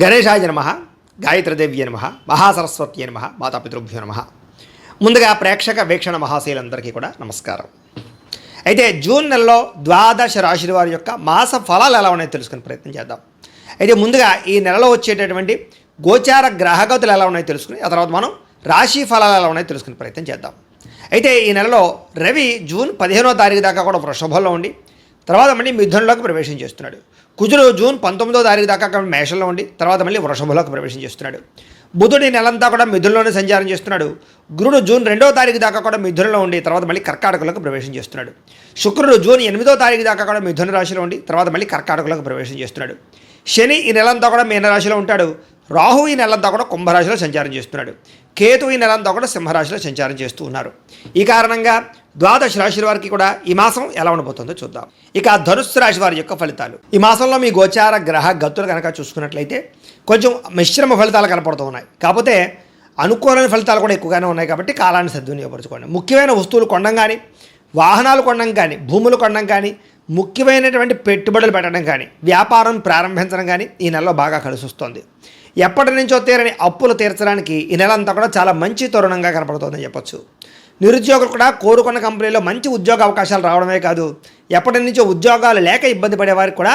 గణేశాయ నమః, గాయత్రీదేవ్య నమః, మహాసరస్వత్యై నమః, మాతాపితృభ్యో నమః. ముందుగా ప్రేక్షక వీక్షణ మహాశీలందరికీ కూడా నమస్కారం. అయితే జూన్ నెలలో ద్వాదశ రాశుల వారి యొక్క మాస ఫలాలు ఎలా ఉన్నాయో తెలుసుకునే ప్రయత్నం చేద్దాం. అయితే ముందుగా ఈ నెలలో వచ్చేటటువంటి గోచార గ్రహగతులు ఎలా ఉన్నాయో తెలుసుకుని ఆ తర్వాత మనం రాశి ఫలాలు ఎలా ఉన్నాయో తెలుసుకునే ప్రయత్నం చేద్దాం. అయితే ఈ నెలలో రవి జూన్ 15వ తారీఖు దాకా కూడా వృషభంలో ఉండి తర్వాత మళ్ళీ మిథునంలోకి ప్రవేశం చేస్తున్నాడు. కుజుడు జూన్ 19వ తారీఖు దాకా మేషంలో ఉండి తర్వాత మళ్ళీ వృషభంలోకి ప్రవేశం చేస్తున్నాడు. బుధుడు నెలంతా కూడా మిథునంలోనే సంచారం చేస్తున్నాడు. గురుడు జూన్ 2వ తారీఖు దాకా కూడా మిథునంలో ఉండి తర్వాత మళ్ళీ కర్కాటకంలోకి ప్రవేశం చేస్తున్నాడు. శుక్రుడు జూన్ 8వ తారీఖు దాకా కూడా మిథున రాశిలో ఉండి తర్వాత మళ్ళీ కర్కాటకంలోకి ప్రవేశం చేస్తున్నాడు. శని ఈ నెలంతా కూడా మీనరాశిలో ఉంటాడు. రాహు ఈ నెలంతా కూడా కుంభరాశిలో సంచారం చేస్తున్నాడు. కేతు ఈ నెలంతా కూడా సింహరాశిలో సంచారం చేస్తూ ఉన్నారు. ఈ కారణంగా ద్వాదశ రాశుల వారికి కూడా ఈ మాసం ఎలా ఉండబోతుందో చూద్దాం. ఇక ధనుస్సు రాశి వారి యొక్క ఫలితాలు. ఈ మాసంలో మీ గోచార గ్రహ గతులు కనుక చూసుకున్నట్లయితే కొంచెం మిశ్రమ ఫలితాలు కనపడుతూ ఉన్నాయి. కాకపోతే అనుకూలమైన ఫలితాలు కూడా ఎక్కువగానే ఉన్నాయి కాబట్టి కాలాన్ని సద్వినియోగపరచుకోండి. ముఖ్యమైన వస్తువులు కొనడం కానీ, వాహనాలు కొనడం కానీ, భూములు కొనడం కానీ, ముఖ్యమైనటువంటి పెట్టుబడులు పెట్టడం కానీ, వ్యాపారం ప్రారంభించడం కానీ ఈ నెలలో బాగా కలిసి వస్తుంది. ఎప్పటి నుంచో తీరని అప్పులు తీర్చడానికి ఈ నెల అంతా కూడా చాలా మంచి తరుణంగా కనపడుతుందని చెప్పొచ్చు. నిరుద్యోగులు కూడా కోరుకున్న కంపెనీలో మంచి ఉద్యోగ అవకాశాలు రావడమే కాదు, ఎప్పటి నుంచో ఉద్యోగాలు లేక ఇబ్బంది పడేవారికి కూడా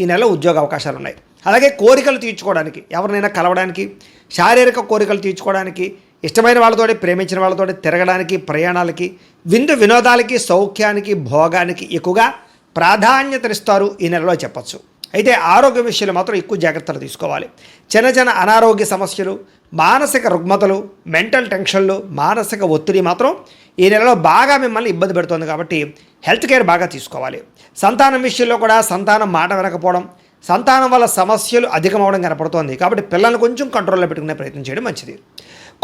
ఈ నెలలో ఉద్యోగ అవకాశాలు ఉన్నాయి. అలాగే కోరికలు తీర్చుకోవడానికి, ఎవరినైనా కలవడానికి, శారీరక కోరికలు తీర్చుకోవడానికి, ఇష్టమైన వాళ్ళతోటి ప్రేమించిన వాళ్ళతోటి తిరగడానికి, ప్రయాణాలకి, విందు వినోదాలకి, సౌఖ్యానికి, భోగానికి ఎక్కువగా ప్రాధాన్యతనిస్తారు ఈ నెలలో చెప్పచ్చు. అయితే ఆరోగ్య విషయంలో మాత్రం ఎక్కువ జాగ్రత్తలు తీసుకోవాలి. చిన్న చిన్న అనారోగ్య సమస్యలు, మానసిక రుగ్మతలు, మెంటల్ టెన్షన్లు, మానసిక ఒత్తిడి మాత్రం ఈ నెలలో బాగా మిమ్మల్ని ఇబ్బంది పెడుతుంది కాబట్టి హెల్త్ కేర్ బాగా తీసుకోవాలి. సంతానం విషయంలో కూడా సంతానం మాట వినకపోవడం, సంతానం వల్ల సమస్యలు అధికమవడం కనపడుతోంది కాబట్టి పిల్లల్ని కొంచెం కంట్రోల్లో పెట్టుకునే ప్రయత్నం చేయడం మంచిది.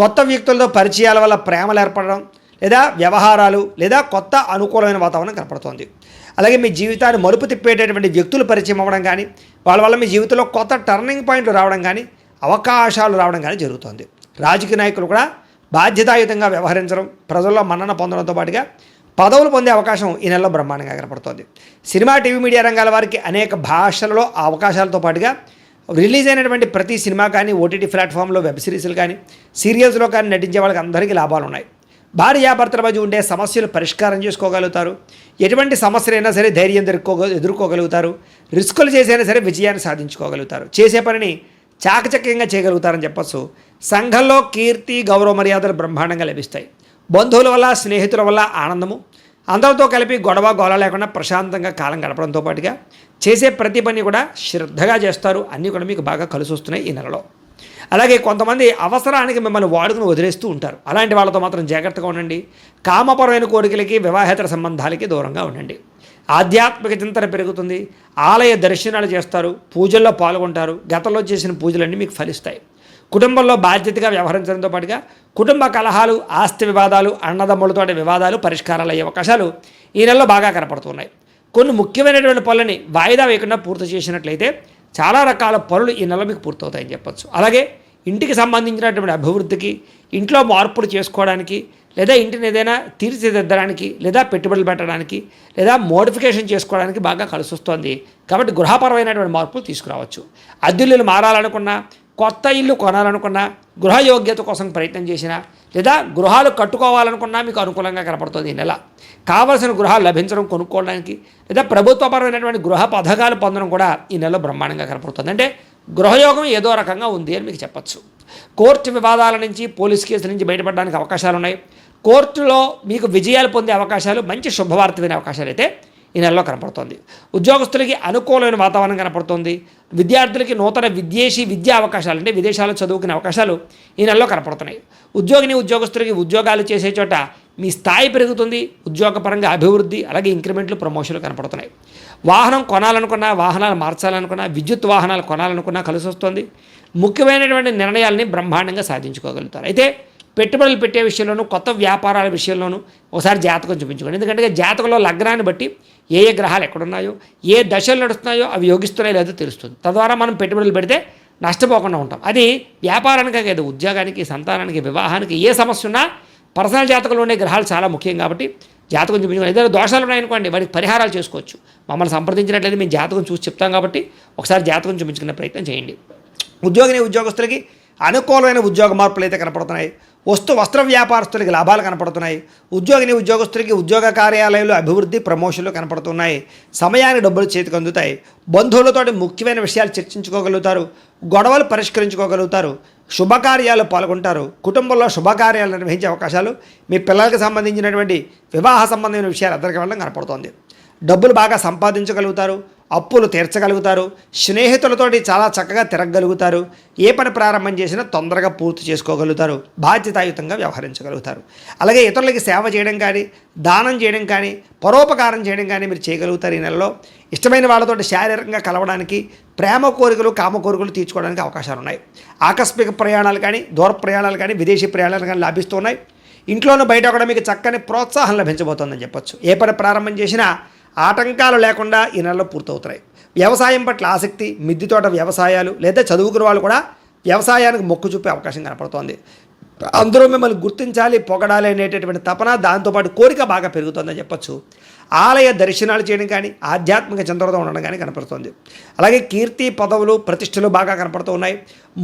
కొత్త వ్యక్తులతో పరిచయాల వల్ల ప్రేమలు ఏర్పడడం లేదా వ్యవహారాలు లేదా కొత్త అనుకూలమైన వాతావరణం కనపడుతోంది. అలాగే మీ జీవితాన్ని మలుపు తిప్పేటటువంటి వ్యక్తులు పరిచయం అవ్వడం కానీ, వాళ్ళ వల్ల మీ జీవితంలో కొత్త టర్నింగ్ పాయింట్లు రావడం కానీ, అవకాశాలు రావడం కానీ జరుగుతుంది. రాజకీయ నాయకులు కూడా బాధ్యతాయుతంగా వ్యవహరించడం, ప్రజల్లో మన్నన పొందడంతో పాటుగా పదవులు పొందే అవకాశం ఈ నెలలో బ్రహ్మాండంగా కనపడుతుంది. సినిమా టీవీ మీడియా రంగాల వారికి అనేక భాషలలో అవకాశాలతో పాటుగా రిలీజ్ అయినటువంటి ప్రతి సినిమా కానీ, ఓటీటీ ప్లాట్ఫామ్లో వెబ్ సిరీస్లు కానీ, సీరియల్స్లో కానీ నటించే వాళ్ళకి అందరికీ లాభాలు ఉన్నాయి. భార్యాభర్తల మధ్య ఉండే సమస్యలు పరిష్కారం చేసుకోగలుగుతారు. ఎటువంటి సమస్యలైనా సరే ధైర్యం ఎదుర్కోగలుగుతారు. రిస్కులు చేసైనా సరే విజయాన్ని సాధించుకోగలుగుతారు. చేసే పనిని చాకచక్యంగా చేయగలుగుతారని చెప్పచ్చు. సంఘంలో కీర్తి, గౌరవ మర్యాదలు బ్రహ్మాండంగా లభిస్తాయి. బంధువుల వల్ల, స్నేహితుల వల్ల ఆనందము, అందరితో కలిపి గొడవ గోల లేకుండా ప్రశాంతంగా కాలం గడపడంతో పాటుగా చేసే ప్రతి పని కూడా శ్రద్ధగా చేస్తారు. అన్నీ కూడా మీకు బాగా కలిసి వస్తున్నాయి ఈ నెలలో. అలాగే కొంతమంది అవసరానికి మిమ్మల్ని వాడుకుని వదిలేస్తూ ఉంటారు. అలాంటి వాళ్ళతో మాత్రం జాగ్రత్తగా ఉండండి. కామపరమైన కోరికలకి, వివాహేతర సంబంధాలకి దూరంగా ఉండండి. ఆధ్యాత్మిక చింతన పెరుగుతుంది. ఆలయ దర్శనాలు చేస్తారు, పూజల్లో పాల్గొంటారు. గతంలో చేసిన పూజలన్నీ మీకు ఫలిస్తాయి. కుటుంబంలో బాధ్యతగా వ్యవహరించడంతో పాటుగా కుటుంబ కలహాలు, ఆస్తి వివాదాలు, అన్నదమ్ములతో వివాదాలు పరిష్కారాలు అయ్యే అవకాశాలు ఈ నెలలో బాగా కనపడుతున్నాయి. కొన్ని ముఖ్యమైనటువంటి పనులని వాయిదా వేయకుండా పూర్తి చేసినట్లయితే చాలా రకాల పనులు ఈ నెల మీకు పూర్తవుతాయని చెప్పచ్చు. అలాగే ఇంటికి సంబంధించినటువంటి అభివృద్ధికి, ఇంట్లో మార్పులు చేసుకోవడానికి, లేదా ఇంటిని ఏదైనా తీర్చిదిద్దడానికి, లేదా పెట్టుబడులు పెట్టడానికి, లేదా మోడిఫికేషన్ చేసుకోవడానికి బాగా కలిసి వస్తుంది. కాబట్టి గృహపరమైనటువంటి మార్పులు తీసుకురావచ్చు. అద్దెలు మారాలనుకున్నా, కొత్త ఇల్లు కొనాలనుకున్నా, గృహయోగ్యత కోసం ప్రయత్నం చేసినా, లేదా గృహాలు కట్టుకోవాలనుకున్నా మీకు అనుకూలంగా కనపడుతుంది ఈ నెల. కావలసిన గృహాలు లభించడం, కొనుక్కోవడానికి, లేదా ప్రభుత్వపరమైనటువంటి గృహ పథకాలు పొందడం కూడా ఈ నెలలో బ్రహ్మాండంగా కనపడుతుంది. అంటే గృహయోగం ఏదో రకంగా ఉంది అని మీకు చెప్పచ్చు. కోర్టు వివాదాల నుంచి, పోలీస్ కేసుల నుంచి బయటపడడానికి అవకాశాలు ఉన్నాయి. కోర్టులో మీకు విజయాలు పొందే అవకాశాలు, మంచి శుభవార్త వినే అవకాశాలు అయితే ఈ నెలలో కనపడుతుంది. ఉద్యోగస్తులకి అనుకూలమైన వాతావరణం కనపడుతుంది. విద్యార్థులకి నూతన విదేశీ విద్యా అవకాశాలు, అంటే విదేశాల్లో చదువుకునే అవకాశాలు ఈ నెలలో కనపడుతున్నాయి. ఉద్యోగులకి ఉద్యోగాలు చేసే చోట మీ స్థాయి పెరుగుతుంది. ఉద్యోగపరంగా అభివృద్ధి, అలాగే ఇంక్రిమెంట్లు, ప్రమోషన్లు కనపడుతున్నాయి. వాహనం కొనాలనుకున్నా, వాహనాలు మార్చాలనుకున్నా, విద్యుత్ వాహనాలు కొనాలనుకున్నా కలిసి వస్తుంది. ముఖ్యమైనటువంటి నిర్ణయాలని బ్రహ్మాండంగా సాధించుకోగలుగుతారు. అయితే పెట్టుబడులు పెట్టే విషయంలోనూ, కొత్త వ్యాపారాల విషయంలోనూ ఒకసారి జాతకం చూపించుకోండి. ఎందుకంటే జాతకంలో లగ్నాన్ని బట్టి ఏ ఏ గ్రహాలు ఎక్కడున్నాయో, ఏ దశలు నడుస్తున్నాయో అవి యోగిస్తున్నాయో లేదో తెలుస్తుంది. తద్వారా మనం పెట్టుబడులు పెడితే నష్టపోకుండా ఉంటాం. అది వ్యాపారానికే కాదు, ఉద్యోగానికి, సంతానానికి, వివాహానికి ఏ సమస్య ఉన్నా పర్సనల్ జాతకంలో ఉండే గ్రహాలు చాలా ముఖ్యం కాబట్టి జాతకం చూపించుకోండి. ఏదైనా దోషాలు ఉన్నాయనుకోండి, వాటికి పరిహారాలు చేసుకోవచ్చు. మమ్మల్ని సంప్రదించినట్లయితే మేము జాతకం చూసి చెప్తాం కాబట్టి ఒకసారి జాతకం చూపించుకునే ప్రయత్నం చేయండి. ఉద్యోగస్తులకి అనుకూలమైన ఉద్యోగ మార్పులు అయితే కనపడుతున్నాయి. వస్త్ర వ్యాపారస్తులకి లాభాలు కనపడుతున్నాయి. ఉద్యోగస్తులకి ఉద్యోగ కార్యాలయాలు అభివృద్ధి ప్రమోషన్లు కనపడుతున్నాయి. సమయానికి డబ్బులు చేతికి అందుతాయి. బంధువులతో ముఖ్యమైన విషయాలు చర్చించుకోగలుగుతారు. గొడవలు పరిష్కరించుకోగలుగుతారు. శుభకార్యాలు పాల్గొంటారు. కుటుంబంలో శుభకార్యాలు నిర్వహించే అవకాశాలు, మీ పిల్లలకు సంబంధించినటువంటి వివాహ సంబంధమైన విషయాలు అందరికీ వెళ్ళడం కనపడుతోంది. డబ్బులు బాగా సంపాదించగలుగుతారు. అప్పులు తీర్చగలుగుతారు. స్నేహితులతోటి చాలా చక్కగా తిరగగలుగుతారు. ఏ పని ప్రారంభం చేసినా తొందరగా పూర్తి చేసుకోగలుగుతారు. బాధ్యతాయుతంగా వ్యవహరించగలుగుతారు. అలాగే ఇతరులకి సేవ చేయడం కానీ, దానం చేయడం కానీ, పరోపకారం చేయడం కానీ మీరు చేయగలుగుతారు. ఈ నెలలో ఇష్టమైన వాళ్ళతో శారీరకంగా కలవడానికి, ప్రేమ కోరికలు కామ కోరికలు తీర్చుకోవడానికి అవకాశాలు ఉన్నాయి. ఆకస్మిక ప్రయాణాలు కానీ, దూర ప్రయాణాలు కానీ, విదేశీ ప్రయాణాలు కానీ లభిస్తున్నాయి. ఇంట్లోనూ బయట కూడా మీకు చక్కని ప్రోత్సాహం లభించబోతోందని చెప్పొచ్చు. ఏ పని ప్రారంభం చేసినా ఆటంకాలు లేకుండా ఈ నెలలో పూర్తవుతున్నాయి. వ్యవసాయం పట్ల ఆసక్తి, మిద్దె తోట వ్యవసాయాలు లేదా చదువుకున్న వాళ్ళు కూడా వ్యవసాయానికి మొక్కు చూపే అవకాశం కనపడుతోంది. అందరూ మిమ్మల్ని గుర్తించాలి, పొగడాలి అనేటటువంటి తపన, దాంతోపాటు కోరిక బాగా పెరుగుతుందని చెప్పొచ్చు. ఆలయ దర్శనాలు చేయడం కానీ, ఆధ్యాత్మిక చంద్రతో ఉండడం కానీ కనపడుతుంది. అలాగే కీర్తి, పదవులు, ప్రతిష్టలు బాగా కనపడుతూ ఉన్నాయి.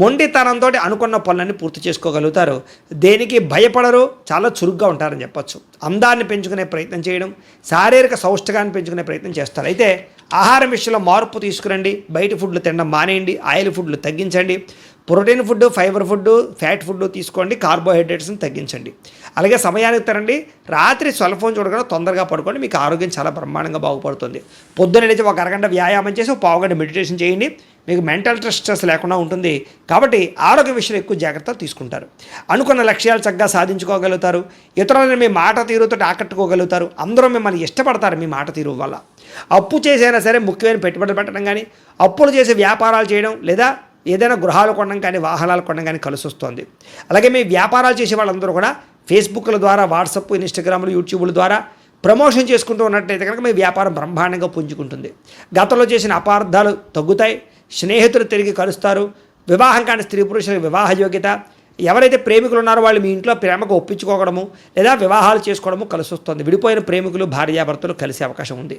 మొండితనంతో అనుకున్న పనులన్నీ పూర్తి చేసుకోగలుగుతారు. దేనికి భయపడరు, చాలా చురుగ్గా ఉంటారని చెప్పొచ్చు. అందాన్ని పెంచుకునే ప్రయత్నం చేయడం, శారీరక సౌష్ఠగాన్ని పెంచుకునే ప్రయత్నం చేస్తారు. అయితే ఆహారం విషయంలో మార్పు తీసుకురండి. బయట ఫుడ్లు తినడం మానేయండి. ఆయిల్ ఫుడ్లు తగ్గించండి. Protein food, fibre food, fat food తీసుకోండి. కార్బోహైడ్రేట్స్ని తగ్గించండి. అలాగే సమయానికి తినండి. రాత్రి సెల్ ఫోన్ చూడకుండా తొందరగా పడుకోండి. మీకు ఆరోగ్యం చాలా బ్రహ్మాండంగా బాగుపడుతుంది. పొద్దున్న లేచి ఒక అరగంట వ్యాయామం చేసి ఒక పావుగంట మెడిటేషన్ చేయండి. మీకు మెంటల్ స్ట్రెస్ లేకుండా ఉంటుంది. కాబట్టి ఆరోగ్య విషయంలో ఎక్కువ జాగ్రత్తలు తీసుకుంటారు. అనుకున్న లక్ష్యాలు చక్కగా సాధించుకోగలుగుతారు. ఇతరులను మీ మాట తీరుతో ఆకట్టుకోగలుగుతారు. అందరూ మిమ్మల్ని ఇష్టపడతారు మీ మాట తీరు వల్ల. అప్పు చేసైనా సరే ముఖ్యమైన పెట్టుబడులు పెట్టడం కానీ, అప్పులు చేసి వ్యాపారాలు చేయడం లేదా ఏదైనా గృహాలు కొనడం కానీ, వాహనాలు కొనడం కానీ కలిసి వస్తుంది. అలాగే మీ వ్యాపారాలు చేసే వాళ్ళందరూ కూడా ఫేస్బుక్ల ద్వారా, వాట్సాప్, ఇన్స్టాగ్రామ్లు, యూట్యూబ్ల ద్వారా ప్రమోషన్ చేసుకుంటూ ఉన్నట్టయితే కనుక మీ వ్యాపారం బ్రహ్మాండంగా పుంజుకుంటుంది. గతంలో చేసిన అపార్థాలు తగ్గుతాయి. స్నేహితులు తిరిగి కలుస్తారు. వివాహం కాని స్త్రీ పురుషులకు వివాహ యోగ్యత, ఎవరైతే ప్రేమికులు ఉన్నారో వాళ్ళు మీ ఇంట్లో ప్రేమకు ఒప్పించుకోవడము లేదా వివాహాలు చేసుకోవడము కలిసి వస్తుంది. విడిపోయిన ప్రేమికులు, భార్యాభర్తలు కలిసే అవకాశం ఉంది.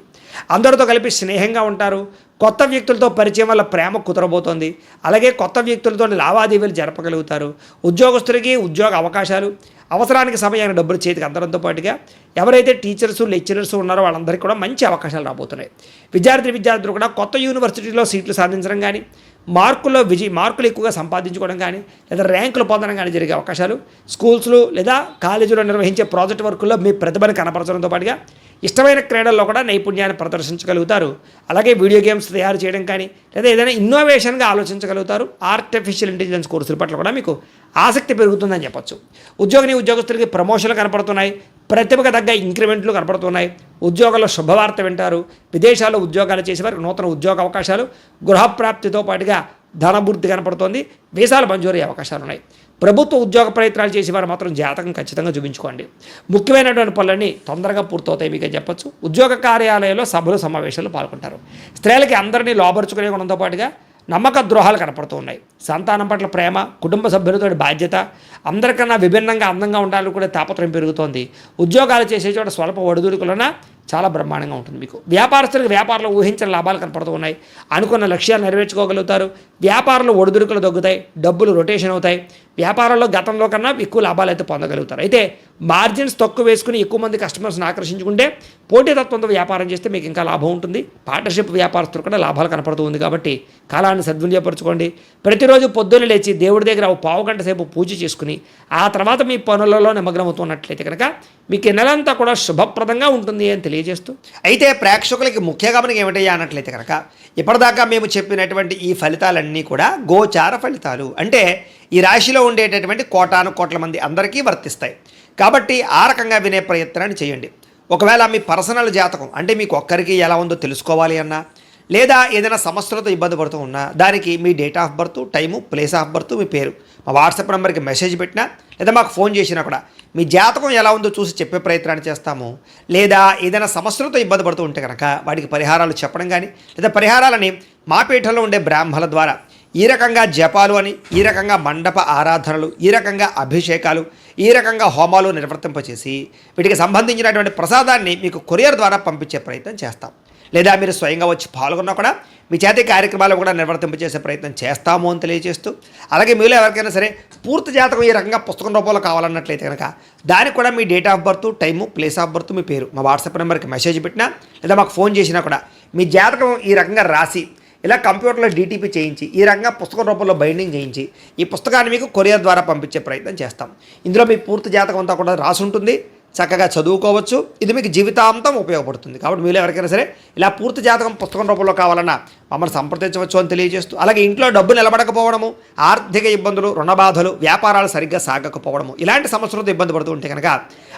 అందరితో కలిపి స్నేహంగా ఉంటారు. కొత్త వ్యక్తులతో పరిచయం వల్ల ప్రేమ కుదరబోతోంది. అలాగే కొత్త వ్యక్తులతో లావాదేవీలు జరపగలుగుతారు. ఉద్యోగస్తులకి ఉద్యోగ అవకాశాలు, అవసరానికి సమయానికి డబ్బులు చేతికి అందడంతో పాటుగా ఎవరైతే టీచర్స్, లెక్చరర్స్ ఉన్నారో వాళ్ళందరికీ కూడా మంచి అవకాశాలు రాబోతున్నాయి. విద్యార్థులు కూడా కొత్త యూనివర్సిటీలో సీట్లు సాధించడం కానీ, మార్కులు ఎక్కువగా సంపాదించుకోవడం కానీ లేదా ర్యాంకులు పొందడం కానీ జరిగే అవకాశాలు, స్కూల్స్లో లేదా కాలేజీలో నిర్వహించే ప్రాజెక్ట్ వర్కుల్లో మీ ప్రతిభను కనపరచడంతో పాటుగా ఇష్టమైన క్రీడల్లో కూడా నైపుణ్యాన్ని ప్రదర్శించగలుగుతారు. అలాగే వీడియో గేమ్స్ తయారు చేయడం కానీ లేదా ఏదైనా ఇన్నోవేషన్గా ఆలోచించగలుగుతారు. ఆర్టిఫిషియల్ ఇంటెలిజెన్స్ కోర్సుల పట్ల కూడా మీకు ఆసక్తి పెరుగుతుందని చెప్పొచ్చు. ఉద్యోగస్తులకి ప్రమోషన్లు కనపడుతున్నాయి. ప్రతిభకు తగ్గ ఇంక్రిమెంట్లు కనపడుతున్నాయి. ఉద్యోగాల్లో శుభవార్త వింటారు. విదేశాల్లో ఉద్యోగాలు చేసేవారికి నూతన ఉద్యోగ అవకాశాలు, గృహప్రాప్తితో పాటుగా ధనభృద్ధి కనపడుతోంది. వీసాలు మంజూరయ్యే అవకాశాలు ఉన్నాయి. ప్రభుత్వ ఉద్యోగ ప్రయత్నాలు చేసేవారు మాత్రం జాతకం ఖచ్చితంగా చూపించుకోండి. ముఖ్యమైనటువంటి పనులన్నీ తొందరగా పూర్తవుతాయి మీకు చెప్పొచ్చు. ఉద్యోగ కార్యాలయంలో సభలు, సమావేశాలు పాల్గొంటారు. స్త్రీలకి అందరినీ లోపరుచుకునే గుణంతో పాటుగా నమ్మక ద్రోహాలు కనపడుతూ ఉన్నాయి. సంతానం పట్ల ప్రేమ, కుటుంబ సభ్యులతో బాధ్యత, అందరికన్నా విభిన్నంగా అందంగా ఉండాలని కూడా తాపత్రయం పెరుగుతోంది. ఉద్యోగాలు చేసే చోట స్వల్ప ఒడిదుడుకులన చాలా బ్రహ్మాండంగా ఉంటుంది మీకు. వ్యాపారస్తులకు వ్యాపారంలో ఊహించిన లాభాలు కనపడుతూ ఉన్నాయి. అనుకున్న లక్ష్యాలు నెరవేర్చుకోగలుగుతారు. వ్యాపారంలో ఒడిదుడుకులు తగ్గుతాయి. డబ్బులు రొటేషన్ అవుతాయి. వ్యాపారంలో గతంలో కన్నా ఎక్కువ లాభాలు అయితే పొందగలుగుతారు. అయితే మార్జిన్స్ తక్కువ వేసుకుని ఎక్కువ మంది కస్టమర్స్ని ఆకర్షించుకుంటే, పోటీతత్వంతో వ్యాపారం చేస్తే మీకు ఇంకా లాభం ఉంటుంది. పార్ట్నర్షిప్ వ్యాపారస్తులు కూడా లాభాలు కనపడుతూ ఉంది. కాబట్టి కాలాన్ని సద్వినియోగపరచుకోండి. ప్రతిరోజు పొద్దున్న లేచి దేవుడి దగ్గర ఒక పావుగంట సేపు పూజ చేసుకుని ఆ తర్వాత మీ పనులలో నిమగ్నమవుతున్నట్లయితే కనుక మీకు నెలంతా కూడా శుభప్రదంగా ఉంటుంది అని తెలియజేస్తూ, అయితే ప్రేక్షకులకి ముఖ్య గమనిక ఏమిటయ్యా అన్నట్లయితే కనుక ఇప్పటిదాకా మేము చెప్పినటువంటి ఈ ఫలితాలన్నీ కూడా గోచార ఫలితాలు. అంటే ఈ రాశిలో ఉండేటటువంటి కోటాను మంది అందరికీ వర్తిస్తాయి. కాబట్టి ఆ రకంగా వినే ప్రయత్నాన్ని చేయండి. ఒకవేళ మీ పర్సనల్ జాతకం అంటే మీకు ఒక్కరికి ఎలా ఉందో తెలుసుకోవాలి అన్నా, లేదా ఏదైనా సమస్యలతో ఇబ్బంది పడుతూ ఉన్నా, దానికి మీ date of birth, time, place of birth, మీ పేరు మా వాట్సాప్ నెంబర్కి మెసేజ్ పెట్టినా లేదా మాకు ఫోన్ చేసినా కూడా మీ జాతకం ఎలా ఉందో చూసి చెప్పే ప్రయత్నాన్ని చేస్తాము. లేదా ఏదైనా సమస్యలతో ఇబ్బంది పడుతూ ఉంటే కనుక వాటికి పరిహారాలు చెప్పడం కానీ లేదా పరిహారాలని మా పీఠంలో ఉండే బ్రాహ్మణుల ద్వారా ఈ రకంగా జపాలు అని, ఈ రకంగా మండప ఆరాధనలు, ఈ రకంగా అభిషేకాలు, ఈ రకంగా హోమాలు నిర్వర్తింపచేసి వీటికి సంబంధించినటువంటి ప్రసాదాన్ని మీకు కొరియర్ ద్వారా పంపించే ప్రయత్నం చేస్తాం. లేదా మీరు స్వయంగా వచ్చి పాల్గొన్నా కూడా మీ చేతి కార్యక్రమాలు కూడా నిర్వర్తింపజేసే ప్రయత్నం చేస్తాము అని తెలియజేస్తూ, అలాగే మీలో ఎవరికైనా సరే పూర్తి జాతకం ఈ రకంగా పుస్తకం రూపంలో కావాలన్నట్లయితే కనుక దానికి కూడా మీ date of birth, time, place of birth, మీ పేరు మా వాట్సాప్ నెంబర్కి మెసేజ్ పెట్టినా లేదా మాకు ఫోన్ చేసినా కూడా మీ జాతకం ఈ రకంగా రాసి ఇలా కంప్యూటర్లో డీటీపీ చేయించి ఈ రకంగా పుస్తకం రూపంలో బైండింగ్ చేయించి ఈ పుస్తకాన్ని మీకు కొరియర్ ద్వారా పంపించే ప్రయత్నం చేస్తాం. ఇందులో మీ పూర్తి జాతకం అంతా కూడా రాసి ఉంటుంది, చక్కగా చదువుకోవచ్చు. ఇది మీకు జీవితాంతం ఉపయోగపడుతుంది. కాబట్టి మీరు ఎవరికైనా సరే ఇలా పూర్తి జాతకం పుస్తకం రూపంలో కావాలన్నా మమ్మల్ని సంప్రదించవచ్చు అని తెలియజేస్తూ, అలాగే ఇంట్లో డబ్బు నిలబడకపోవడము, ఆర్థిక ఇబ్బందులు, రుణ బాధలు, వ్యాపారాలు సరిగ్గా సాగకపోవడము, ఇలాంటి సమస్యలతో ఇబ్బంది పడుతూ ఉంటే కనుక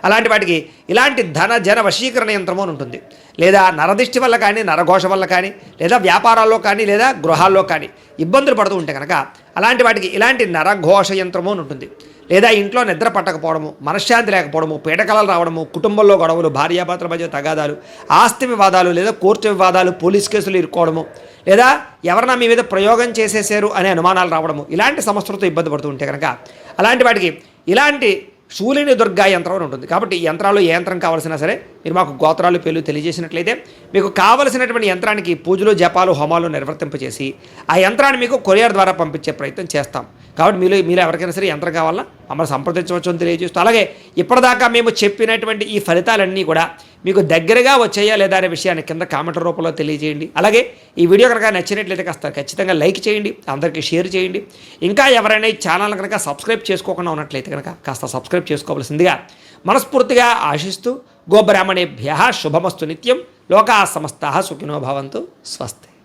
అలాంటి వాటికి ఇలాంటి ధన జన వశీకరణ యంత్రము అని ఉంటుంది. లేదా నరదిష్టి వల్ల కానీ, నరఘోష వల్ల కానీ, లేదా వ్యాపారాల్లో కానీ, లేదా గృహాల్లో కానీ ఇబ్బందులు పడుతూ ఉంటే కనుక అలాంటి వాటికి ఇలాంటి నరఘోష యంత్రము అని ఉంటుంది. లేదా ఇంట్లో నిద్ర పట్టకపోవడము, మనశ్శాంతి లేకపోవడము, పీడకలలు రావడము, కుటుంబంలో గొడవలు, భార్యాభర్తల మధ్య తగాదాలు, ఆస్తి వివాదాలు, లేదా కోర్టు వివాదాలు, పోలీస్ కేసులు ఇరుక్కోవడము, లేదా ఎవరైనా మీ మీద ప్రయోగం చేసేసారు అనే అనుమానాలు రావడము, ఇలాంటి సమస్యలతో ఇబ్బంది పడుతూ ఉంటే కనుక అలాంటి వాటికి ఇలాంటి శూలిని దుర్గా యంత్రం అని ఉంటుంది. కాబట్టి ఈ యంత్రాలు ఏ యంత్రం కావాల్సినా సరే మీరు మాకు గోత్రాలు పేర్లు తెలియజేసినట్లయితే మీకు కావలసినటువంటి యంత్రానికి పూజలు, జపాలు, హోమాలు నిర్వర్తింపచేసి ఆ యంత్రాన్ని మీకు కొరియర్ ద్వారా పంపించే ప్రయత్నం చేస్తాం. కాబట్టి మీరు ఎవరికైనా సరే యంత్రం కావాలన్నా మమ్మల్ని సంప్రదించవచ్చు అని తెలియజేస్తూ, అలాగే ఇప్పటిదాకా మేము చెప్పినటువంటి ఈ ఫలితాలన్నీ కూడా మీకు దగ్గరగా వచ్చాయా లేదా అనే విషయాన్ని కింద కామెంట్ రూపంలో తెలియజేయండి. అలాగే ఈ వీడియో కనుక నచ్చినట్లయితే కాస్త ఖచ్చితంగా లైక్ చేయండి, అందరికీ షేర్ చేయండి. ఇంకా ఎవరైనా ఈ ఛానల్ కనుక సబ్స్క్రైబ్ చేసుకోకుండా ఉన్నట్లయితే కనుక కాస్త సబ్స్క్రైబ్ చేసుకోవాల్సిందిగా మనస్ఫూర్తిగా ఆశిస్తూ, గోబ్రాహ్మణేభ్యః శుభమస్తు నిత్యం, లోకాః సమస్తాః సుఖినో భవంతు. స్వస్తి.